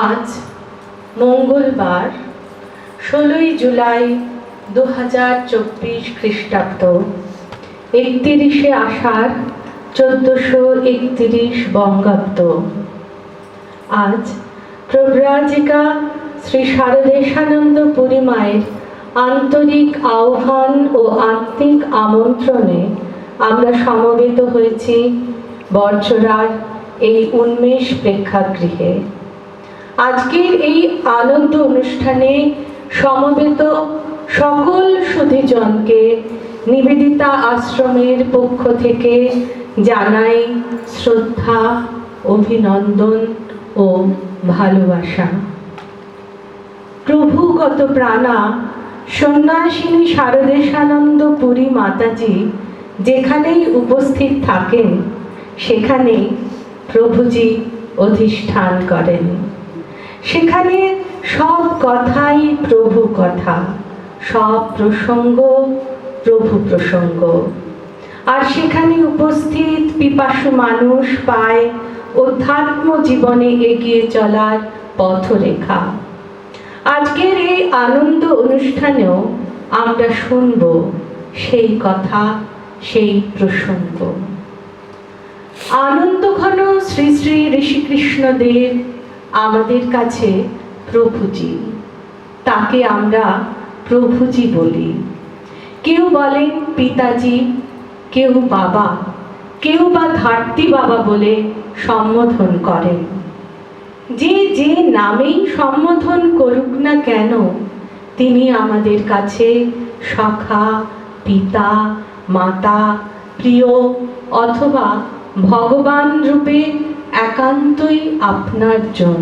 আজ মঙ্গলবার 16 জুলাই 2024 খ্রিস্টাব্দ, 31 আষাঢ় 1431 বঙ্গাব্দ। আজ প্রব্রাজিকা শ্রী শারদেশানন্দ পুরী মায়ের আন্তরিক আহ্বান ও আত্মিক আমন্ত্রণে আমরা সমবেত হয়েছি বড়জোড়ার এই উন্মেষ প্রেক্ষাগৃহে। আজকের এই আনন্দ অনুষ্ঠানে সমবেত সকল সুধীজনকে নিবেদিতা আশ্রমের পক্ষ থেকে জানাই শ্রদ্ধা, অভিনন্দন ও ভালোবাসা। প্রভুগত প্রাণা সন্ন্যাসিনী শারদেশানন্দ পুরী মাতাজি যেখানেই উপস্থিত থাকেন সেখানেই প্রভুজি অধিষ্ঠান করেন। সেখানে সব কথাই প্রভু কথা, সব প্রসঙ্গ প্রভু প্রসঙ্গ। আর সেখানে উপস্থিত পিপাসু মানুষ পায় অধ্যাত্ম জীবনে এগিয়ে চলার পথরেখা। আজকের এই আনন্দ অনুষ্ঠানেও আমরা শুনব সেই কথা, সেই প্রসঙ্গ। আনন্দঘন শ্রী শ্রী ঋষিকৃষ্ণদেব আমাদের কাছে প্রভুজি। তাকে আমরা প্রভুজি বলি। কেউ বলেন পিতাজি, কেউ বাবা, কেউ বা ধাত্রী বাবা বলে সম্বোধন করেন। যে যে নামেই সম্বোধন করুক না কেন, তিনি আমাদের কাছে সখা, পিতা, মাতা, প্রিয় অথবা ভগবান রূপে একান্তই আপনার জন।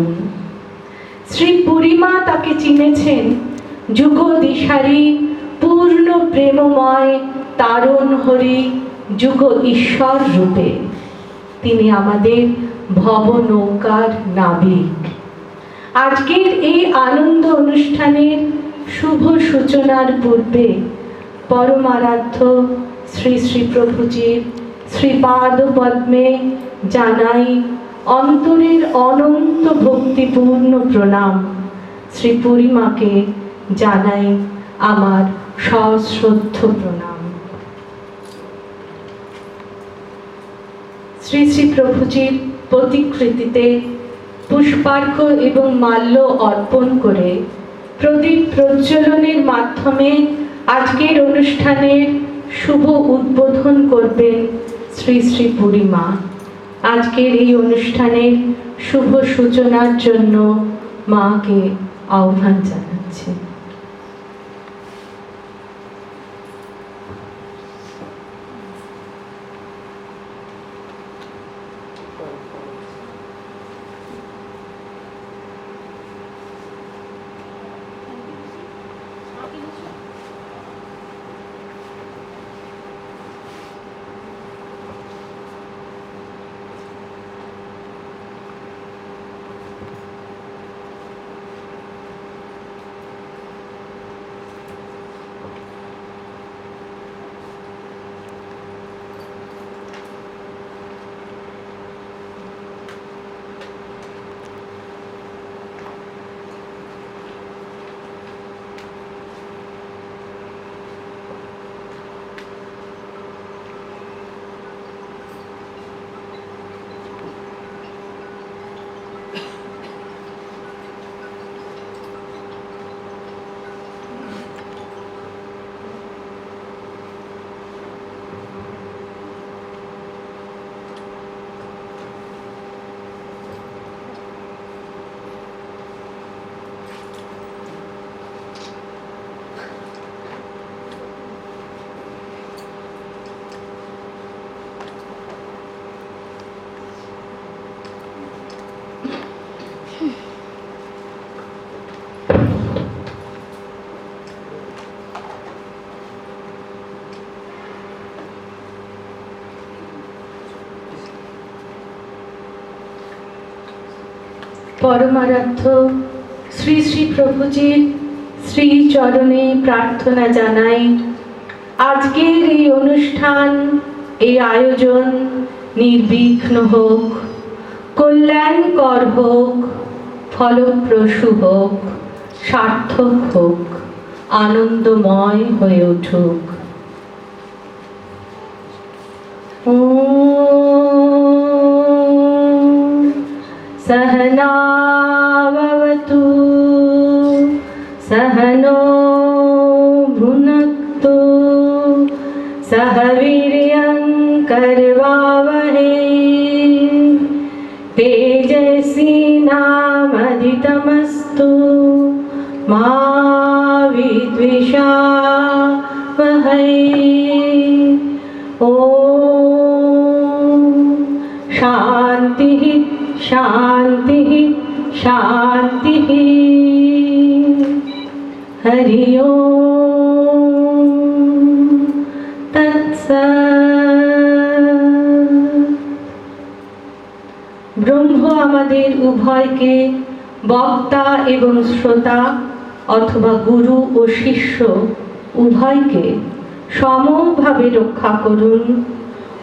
শ্রী পুরীমা তাকে চিনেছেন যুগ দিশারি পূর্ণ প্রেমময় তারণ হরি যুগ ঈশ্বর রূপে। তিনি আমাদের ভব নৌকার নাবিক। আজকের এই আনন্দ অনুষ্ঠানের শুভ সূচনার পূর্বে পরমারাধ্য শ্রী শ্রী প্রভুজির শ্রীপাদ পদ্মে জানাই অন্তরের অনন্ত ভক্তিপূর্ণ প্রণাম। শ্রী পুরীমাকে জানাই আমার সশ্রদ্ধ প্রণাম। শ্রী শ্রী প্রভুজির প্রতিকৃতিতে পুষ্পার্ঘ্য এবং মাল্য অর্পণ করে প্রদীপ প্রজ্বলনের মাধ্যমে আজকের অনুষ্ঠানের শুভ উদ্বোধন করবেন শ্রী শ্রী পুরীমা। আজকের এই অনুষ্ঠানের শুভ সূচনার জন্য মাকে আহ্বান জানাচ্ছি। পরমারাধ্য শ্রী শ্রী প্রভুজির শ্রী চরণে প্রার্থনা জানাই আজকের এই অনুষ্ঠান এই আয়োজন নির্বিঘ্ন হোক, কল্যাণকর হোক, ফলপ্রসূ হোক, সার্থক হোক, আনন্দময় হয়ে উঠুক। सहना भवतु सहनो भुनक्तु सह वीर्यं करवावहै तेजस्विनामधितमस्तु मा विद्विषावहै। ॐ शान्तिः शान्तिः शान्तिः। हरि ओम तत्सत्। ব্রহ্ম আমাদের উভয়কে বক্তা এবং শ্রোতা অথবা গুরু ও শিষ্য উভয়কে সমভাবে রক্ষা করুন,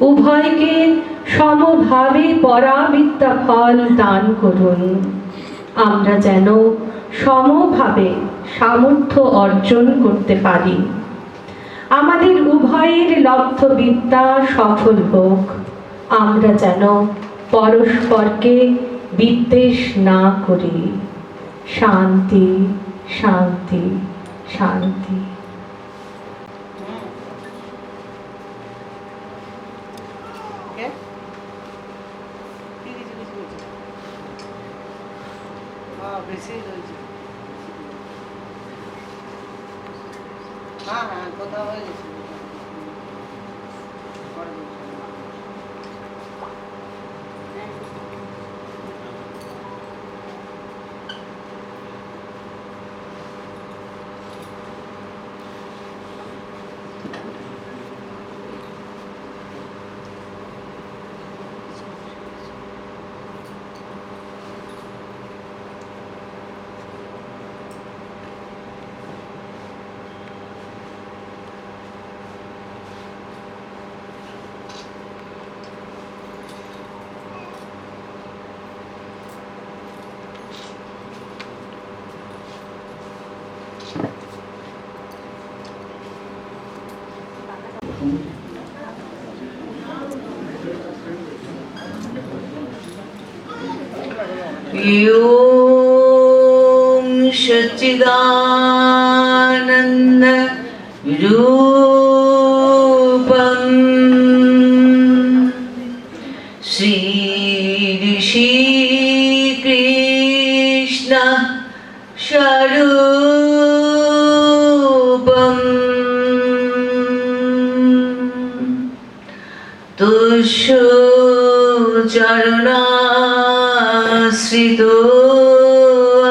উভয়কে সমভাবে পরাবিদ্যা ফল দান করুন। আমরা যেন সমভাবে সামর্থ্য অর্জন করতে পারি। আমাদের উভয়ের লব্ধ বিদ্যা সফল হোক। আমরা যেন পরস্পরকে বিদ্বেষ না করি। শান্তি শান্তি শান্তি। বেশি হয়েছে। হ্যাঁ হ্যাঁ কথা হয়ে গেছে। ॐ सच्चिदानन्द रूपं श्री ऋषिकृष्ण स्वरूपं तुष्य चरणाश्रितो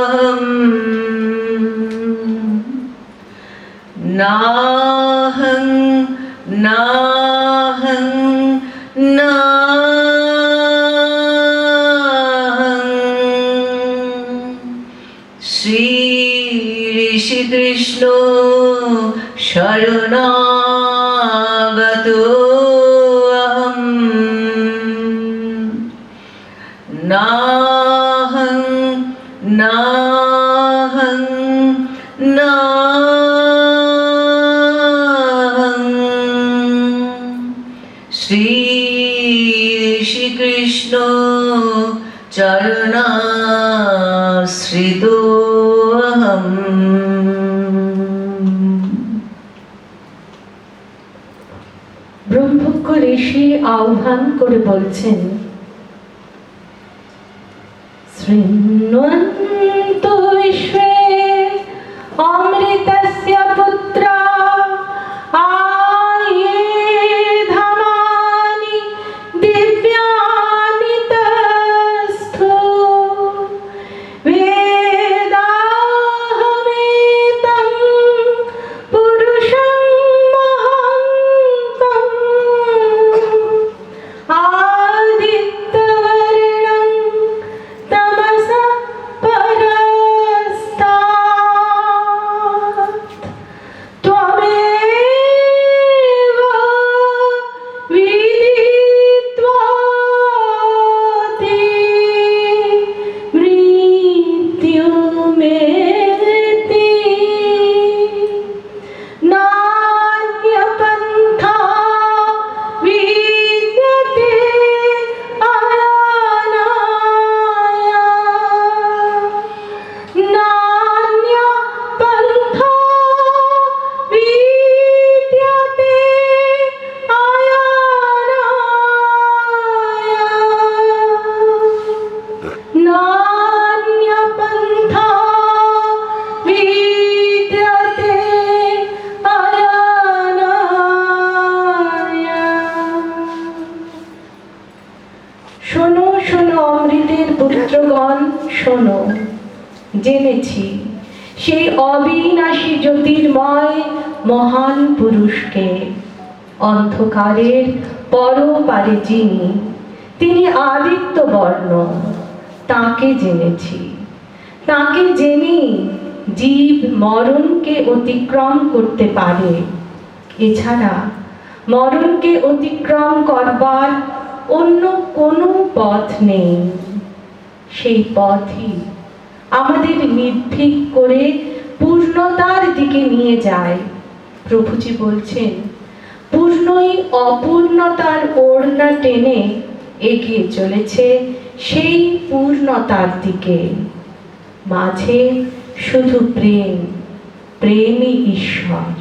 अहं नाहं नाहं नाहं। श्री ऋषिकृष्ण शरणागतो नाहं नाहं नाहं। श्री ऋषिकृष्ण चरणाश्रितो अहम्। ব্রহ্মজ্ঞ ঋষি আহ্বান করে বলছেন, শৃण्वन्तु विश्वे अमृतस्य पुत्रा आये धमानि दिव्यानि तस्थो वेदाहमेतं पुरुषं महान्तम् आदित्यवर्णं तमसः परस्तात् পুত্রগণ শোনো, জেনেছি সেই অবিনাশী জ্যোতির্ময় মহান পুরুষকে, অন্ধকারের পরপারে যিনি, তিনি আদিত্য বর্ণ, তাকে জেনেছি। তাকে জেনেই জীব মরণকে অতিক্রম করতে পারে। এছাড়া মরণকে অতিক্রম করবার অন্য কোনো পথ নেই। সেই পথই আমাদের নির্ভীক করে পূর্ণতার দিকে নিয়ে যায়। প্রভুজি বলছেন, পূর্ণই অপূর্ণতার ওড়না টেনে এগিয়ে চলেছে সেই পূর্ণতার দিকে। মাঝে শুধু প্রেম, প্রেমই ঈশ্বর।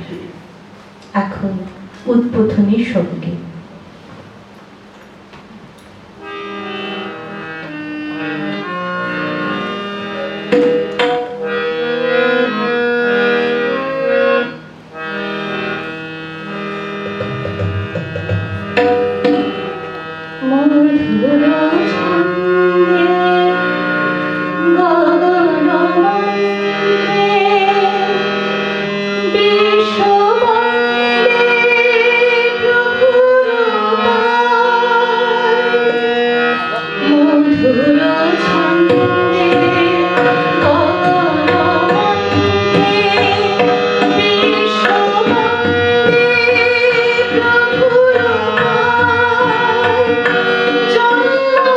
এখন উদ্বোধনী সঙ্গীত। মধুর ছন্দে গগনমন্দ্রে বিশ্ববন্দে প্রভুর গান। মধুর ছন্দে গগনমন্দ্রে বিশ্ববন্দে প্রভুর গান। জন্ম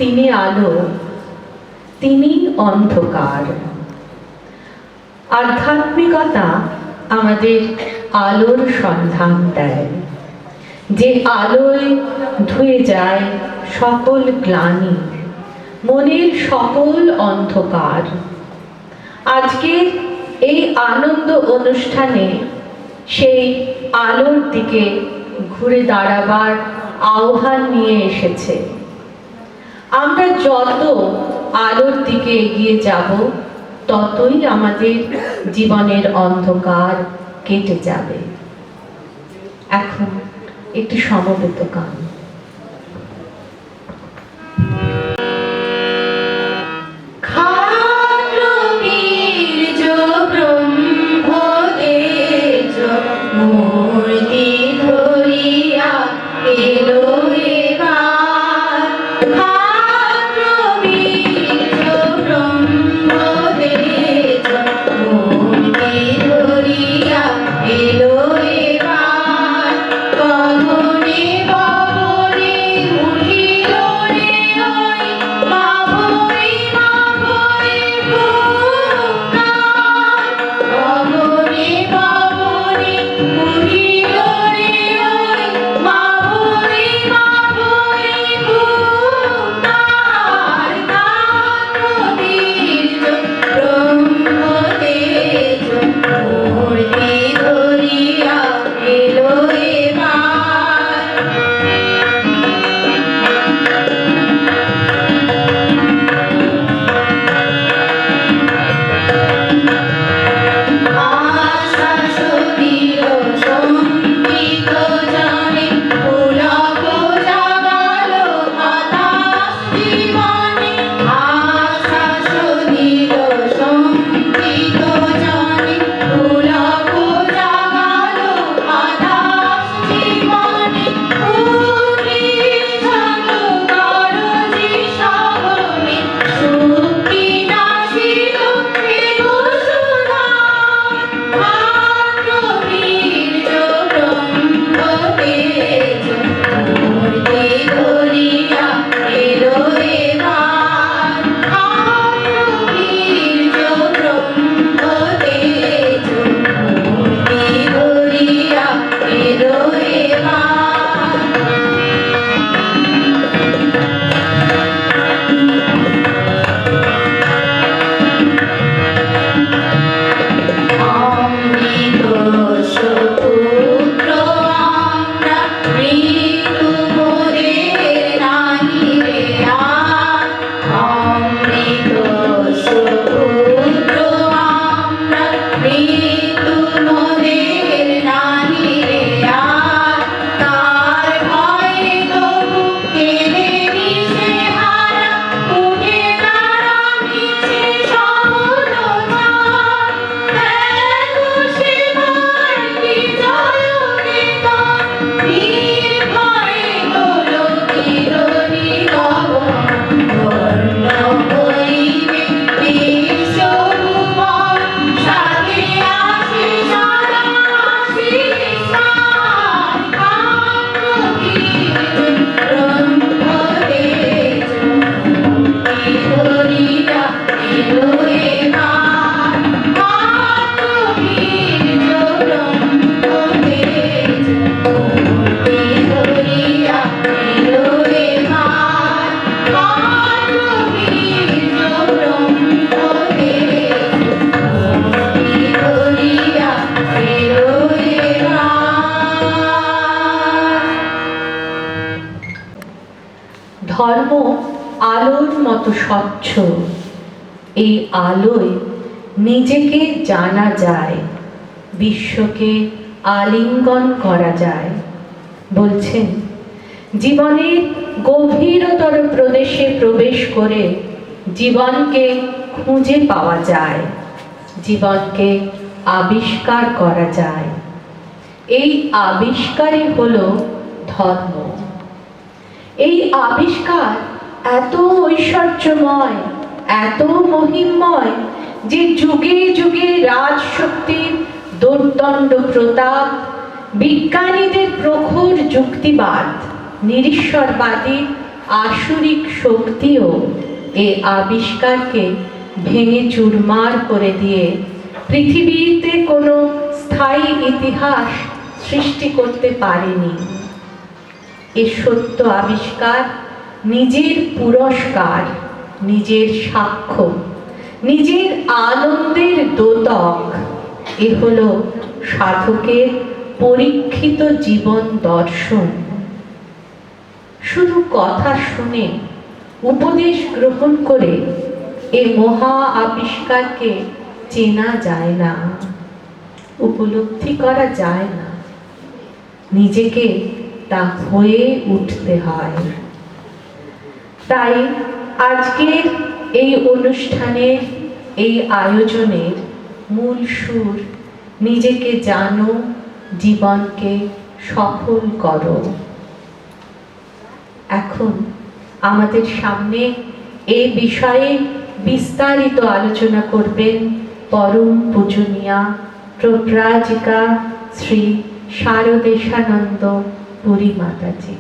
তিনি আলো, তিনি অন্ধকার। আধ্যাত্মিকতা আমাদের আলোর সন্ধান দেয়, যে আলোয় ধুয়ে যায় সকল গ্লানি, মনের সকল অন্ধকার। আজকের এই আনন্দ অনুষ্ঠানে সেই আলোর দিকে ঘুরে দাঁড়াবার আহ্বান নিয়ে এসেছে। আমরা যত আলোর দিকে এগিয়ে যাব, ততই আমাদের জীবনের অন্ধকার কেটে যাবে। এখন একটি সমবেত গান। এলো এবার গগনে ধর্ম আলোর মতো স্বচ্ছ। এই আলোয় নিজেকে জানা যায়, বিশ্বকে আলিঙ্গন করা যায়। বলছেন, জীবনের গভীরতর প্রদেশে প্রবেশ করে জীবনকে খুঁজে পাওয়া যায়, জীবনকে আবিষ্কার করা যায়। এই আবিষ্কারই হলো ধর্ম। এই আবিষ্কার এত ঐশ্বর্যময়, এত মহিমময় যে যুগে যুগে রাজশক্তির দুর্দণ্ড প্রতাপ, বিজ্ঞানীদের প্রখর যুক্তিবাদ, নিরীশ্বরবাদী আসুরিক শক্তিও এ আবিষ্কারকে ভেঙে চুরমার করে দিয়ে পৃথিবীতে কোনো স্থায়ী ইতিহাস সৃষ্টি করতে পারেনি। এ সত্য আবিষ্কার নিজের পুরস্কার, নিজের সাক্ষ্য, নিজের আনন্দের দ্যোতক। এ হলো সাধকের পরীক্ষিত জীবন দর্শন। শুধু কথা শুনে, উপদেশ গ্রহণ করে এ মহা আবিষ্কারকে চেনা যায় না, উপলব্ধি করা যায় না। নিজেকে তা হয়ে উঠতে হয়। তাই আজকের এই অনুষ্ঠানের, এই আয়োজনের মূল সুর, নিজেকে জানো, জীবনকে সফল করো। এখন আমাদের সামনে এই বিষয়ে বিস্তারিত আলোচনা করবেন পরম পূজনীয়া প্রব্রাজিকা শ্রী শারদেশানন্দ পুরী মাতাজি।